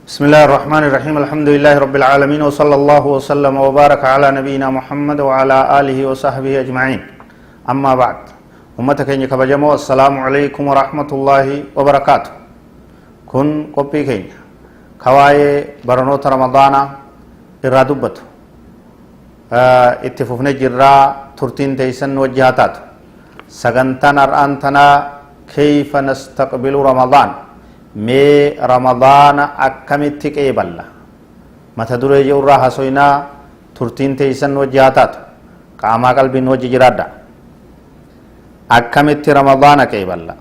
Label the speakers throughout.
Speaker 1: بسم الله الرحمن الرحيم الحمد لله رب العالمين وصلى الله وسلم وبارك على نبينا محمد وعلى آله وصحبه أجمعين أما بعد أمتك إنك بجمو السلام عليكم ورحمة الله وبركاته كن قبي كين كواي برنوت رمضان إرادبت اتفوفنا جرا ترتين تيسن وجهاتات سغنتنا أرانتنا كيف نستقبل رمضان mee ramadaana akkamitti qeeballa mata duree jirraa hasoynaa turtiin teeysan wajji haa taatu qaamaa qalbiin wajji jiraadha akkamitti ramadaana qeeballa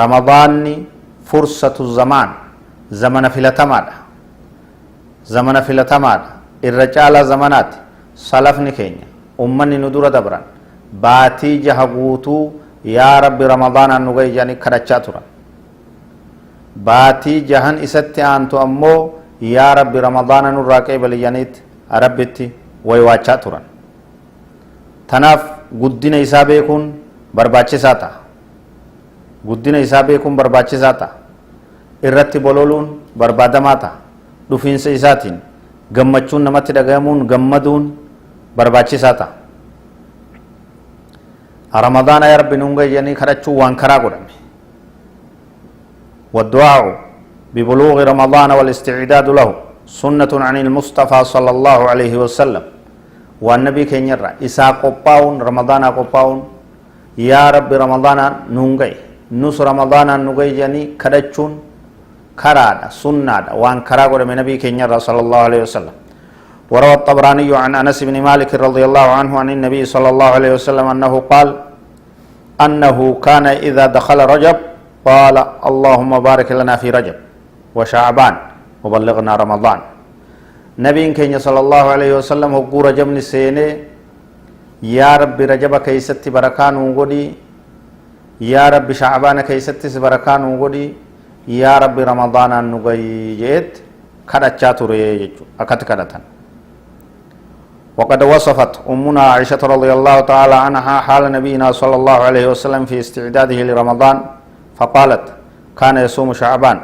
Speaker 1: ramadaanni fursatu zamana filatamaadha irra caalaa zamanaati salafni keenya ummanni nu dura dabran baatii jaha guutuu yaa rabbi ramadaanaan nu gahi jedhanii kadhachaa turan baatii jahan isatti aantu ammoo yaa rabbi ramadaana nurraa qeebali jedhaniitti rabbitti waywaachaa turan tanaaf guddina isaa beekuun barbaachisaa ta'a irratti bololuun barbaadamaa ta'a dhufiinsa isaatiin gammachuun namatti dhagayamuun gammaduun barbaachisaa ta'a ramadaana yaa rabbi nuun gahi jedhanii kadhachuun waan karaa godhame والدعاء ببلوغ رمضان والاستعداد له سنة عن المصطفى صلى الله عليه وسلم والنبي كين يرى إسا قباون رمضان قباون يا رب رمضان نونغي نص رمضان نونغي جاني كدچون كرادا سنة وان كراغور من نبي كين يرى صلى الله عليه وسلم وروى الطبراني عن أنس بن مالك رضي الله عنه عن النبي صلى الله عليه وسلم أنه قال أنه كان إذا دخل رجب قال اللهم بارك لنا في رجب وشعبان وبلغنا رمضان نبي كين صلى الله عليه وسلم هو رجب نسينه يا رب رجب كيست بركان وغدي يا رب شعبان كيست بركان وغدي يا رب رمضان نغيت كدچا توري اكت كدتن وقد وصفت أمنا عائشة رضي الله تعالى عنها حال نبينا صلى الله عليه وسلم في استعداده لرمضان فقالت كان يصوم شعبان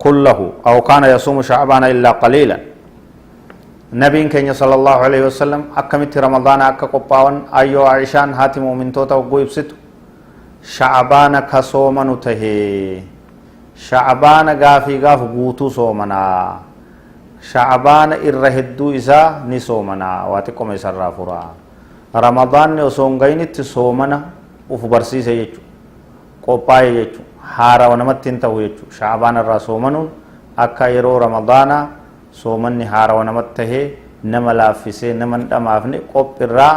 Speaker 1: كله أو كان يصوم شعبان إلا قليلا نبي كين صلى الله عليه وسلم أكملت رمضان أكا قباون أيو عائشان هاتي مؤمن توتا وقويب ستو شعبان كصومن تهي شعبان غافي غاف قوتو صومنا شعبان إرهدو إسا نصومنا واتقوم إسا رافورا رمضان نصوم غينت صومنا وفبرسي سيجو qophaa'e jechuun haarawa namatti hin ta'u jechuun sha'abaan irraa soomanuun akka yeroo ramadaanaa soomanni haarawa namatti tahee nama laaffisee nama hin dhamaafne qophiirraa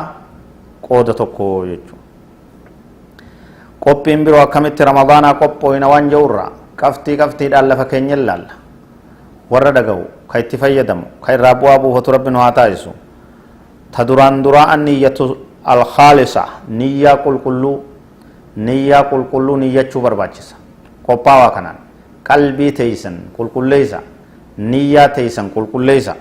Speaker 1: qooda tokko jechuun qophiin biroo akkamitti ramadaanaa qophooyina waan jedhurraa qabxiidhaan lafa keenya ilaalla warra dhaga'u ka itti fayyadamu ka irraa bu'aa buufatu rabbi nu haa taasisu ta duraa anniyyatu alkhaalisa niyyaa qulqulluu niyyaa qulqulluu niyyachuu barbaachisa qophaawaa kanaan qalbii teeysan qulqulleeysa niyyaa teeysan qulqulleeysa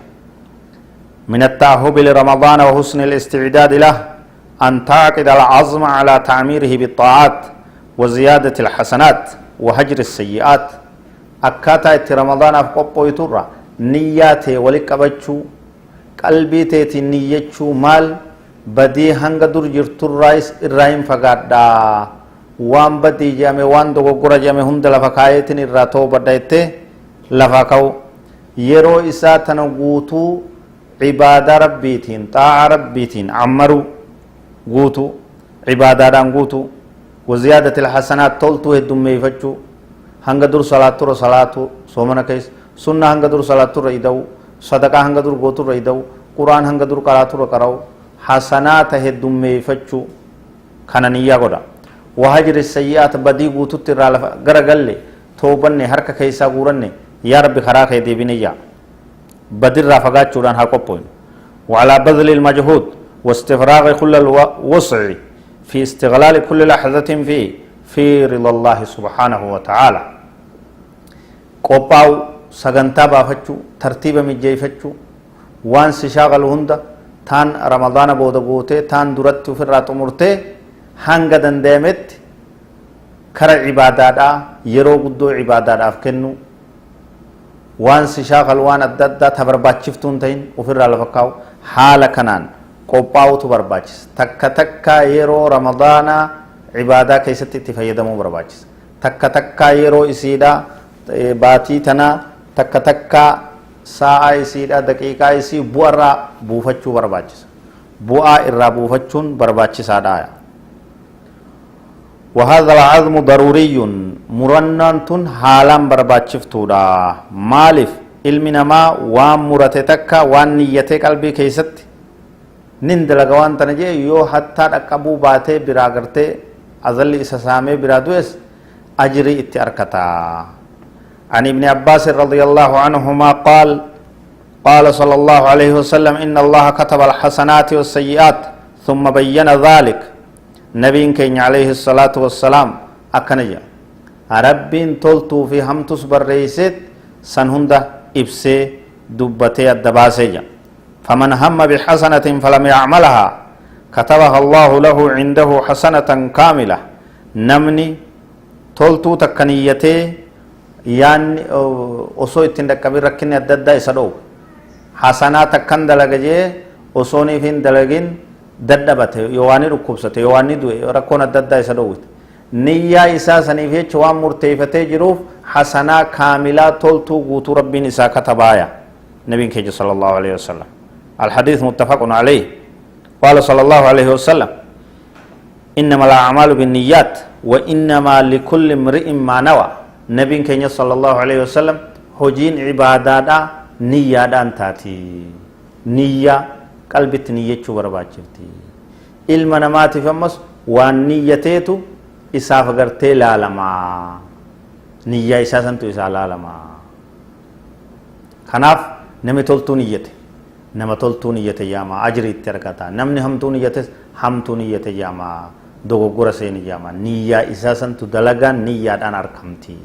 Speaker 1: من التأهب لرمضان وحسن الاستعداد له أن تعقد العزم على تعميره بالطاعات وزيادة الحسنات وهجر السيئات أكاتا رمضان أفقبو يترى نياتي ولكبتشو قلبي تيتي نيّتشو مال بدي هنگا در جرتر رئيس الرحيم فقادا وان بدي جامي وان دوغورا جامي هند لفقايتين الراتو بدايته لفقاو يرو إساتنا قوتو عبادة ربيتين طاعة ربيتين عمرو قوتو عبادة دان قوتو وزيادة الحسنات تولتو هدوم ميفتشو هنگا در صلاة سومنا كيس سنة هنگا در صلاة رئيدو صدقة هنگا در قوتو رئيدو قرآن هنگا در قراتو رقراو حسنات هدوم ميفتشو خانانية قدا وهجر السيئات بدي قوتو ترالف غرغل توبن حركة كيسا قرن يا رب خراك دي بنيا بدر رافقات چوران حقوقين وعلى بذل المجهود واستفراغ كل الوسع في استغلال كل لحظة في رضا الله سبحانه وتعالى قوباو سغنتا بافتشو ترتيب مجيفتشو وان سشاغل هندا تان رمضان بودا قوتي تان درت في الرات مرتي هنگا دندامت كر عبادات يرو قدو عبادات افكنو وان سشاق الوان الددة تبرباتشفتون تين وفر على فكاو حال كنان قوباو تبرباتش تكا تكا يرو رمضان عبادة كيست تفيدمو برباتش تكا تكا يرو إسيدا باتي تنا تكا تكا ساعة إسيدا دقيقة إسي بوارا بوفتشو برباتش بوآ إرى بوفتشون برباتش سادايا وهذا العظم ضروري مرنان تن حالان برباتشفتودا مالف علمنا ما وان مرتتك وان نيتي قلبي كيست نندلق وان تنجي يو حتى أكبو باتي براغرتي أظل إسسامي برادويس أجري اتأركتا عن ابن عباس رضي الله عنهما قال صلى الله عليه وسلم إن الله كتب الحسنات والسيئات ثم بين ذلك نبي كين عليه الصلاة والسلام أكنجا ربين تلتو في همتس برئيسيت سنهنده إبسي دبتي الدباسية فمن هم بحسنة فلم يعملها كتبها الله له عنده حسنة كاملة نمني تلتو تكنيتي يعني أصو اتندك بركني الددى يسدو حسنات تكن دلقجي أصوني فين دلقين ددبته يواني ركوبسته يواني دوي ركون الددى يسدو نية إسا سنيفه چوان مرتفته جروف حسنا كاملة تلتو قوتو ربي نسا كتبايا نبي كيجي صلى الله عليه وسلم الحديث متفق عليه قال صلى الله عليه وسلم إنما الأعمال بالنيات وإنما لكل امرئ ما نوى نبي كيجي صلى الله عليه وسلم هجين عباداتا نية دانتاتي نية قلبت نية شو برباچفتي علم نماتي فمس وان نيتيتو إساف غرتي لالما نية إساسا تو إسا لالما خناف نمي تولتو نيته نما تولتو نيته ياما أجري تركتا نمني همتو نيته همتو نيته ياما دوغو غرسين ياما نية إساسا تو دلغا نية دان أركمتي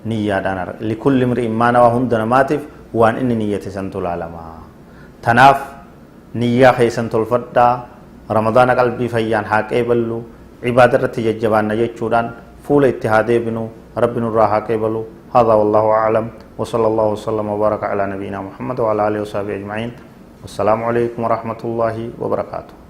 Speaker 1: نية دان لكل امرئ ما نوى هند نماتف وان إني نيته سنتو لالما تناف نية خيسن تلفدا رمضان قلبي فيان حاق ايبلو عبادة تججبان نججودان فول اتحادي بنو رب نرى حاق ايبلو هذا والله أعلم وصلى الله وسلم وبارك على نبينا محمد وعلى آله وصحبه أجمعين والسلام عليكم ورحمة الله وبركاته